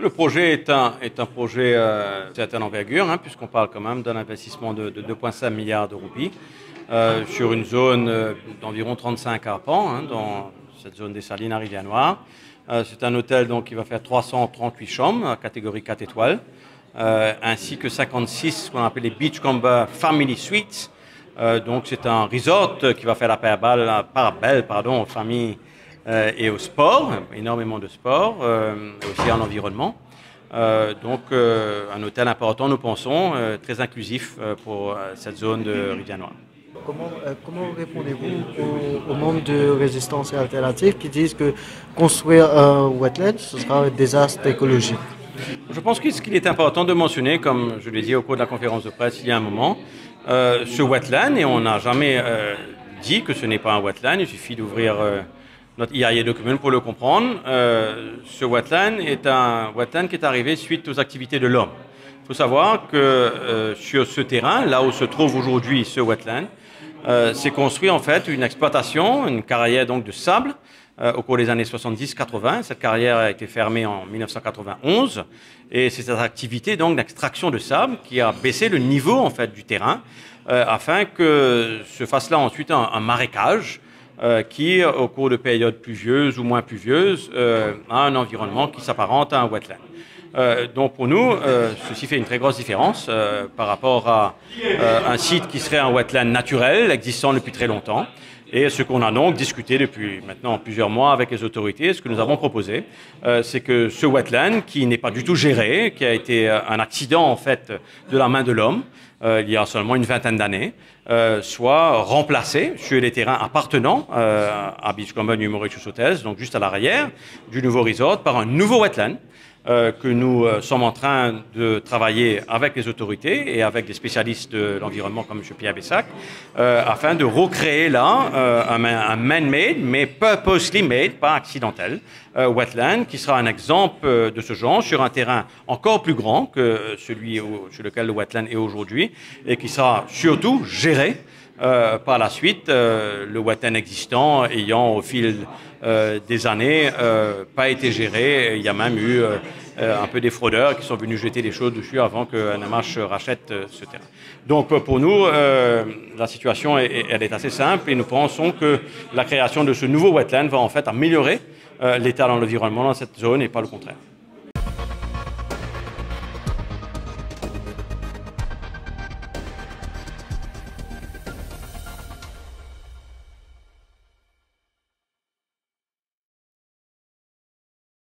Le projet est un projet de certaine envergure, puisqu'on parle quand même d'un investissement de 2,5 milliards de roupies sur une zone d'environ 35 arpents dans cette zone des Salines à Rivière-Noire. C'est un hôtel donc, qui va faire 338 chambres, catégorie 4 étoiles, ainsi que 56 ce qu'on appelle les Beachcomber Family Suites. Donc c'est un resort qui va faire la part belle aux familles et au sport, énormément de sport, aussi en environnement. Donc un hôtel important, nous pensons, très inclusif pour cette zone de Rivière-Noire. Comment répondez-vous aux membres de Résistance et Alternative qui disent que construire un wetland, ce sera un désastre écologique? Je pense que ce qu'il est important de mentionner, comme je l'ai dit au cours de la conférence de presse il y a un moment, ce wetland, et on n'a jamais dit que ce n'est pas un wetland, il suffit d'ouvrir notre EIA document pour le comprendre. Ce wetland est un wetland qui est arrivé suite aux activités de l'homme. Il faut savoir que sur ce terrain, là où se trouve aujourd'hui ce wetland, s'est construit en fait une exploitation, une carrière donc de sable au cours des années 70-80. Cette carrière a été fermée en 1991 et c'est cette activité donc d'extraction de sable qui a baissé le niveau en fait du terrain afin que se fasse là ensuite un marécage qui, au cours de périodes pluvieuses ou moins pluvieuses, a un environnement qui s'apparente à un wetland. Donc pour nous, ceci fait une très grosse différence par rapport à un site qui serait un wetland naturel, existant depuis très longtemps. Et ce qu'on a donc discuté depuis maintenant plusieurs mois avec les autorités, ce que nous avons proposé, c'est que ce wetland, qui n'est pas du tout géré, qui a été un accident en fait de la main de l'homme, il y a seulement une vingtaine d'années, soit remplacé sur les terrains appartenant à Beachcomber New Mauritius Hotels, donc juste à l'arrière du nouveau resort, par un nouveau wetland que nous sommes en train de travailler avec les autorités et avec des spécialistes de l'environnement comme M. Pierre Bessac, afin de recréer là un man-made, mais purposely made, pas accidentel, wetland, qui sera un exemple de ce genre sur un terrain encore plus grand que celui sur lequel le wetland est aujourd'hui, et qui sera surtout géré par la suite, le wetland existant ayant au fil des années pas été géré. Il y a même eu un peu des fraudeurs qui sont venus jeter des choses dessus avant que NMH rachète ce terrain. Donc pour nous, la situation elle est assez simple et nous pensons que la création de ce nouveau wetland va en fait améliorer l'état dans l'environnement dans cette zone et pas le contraire.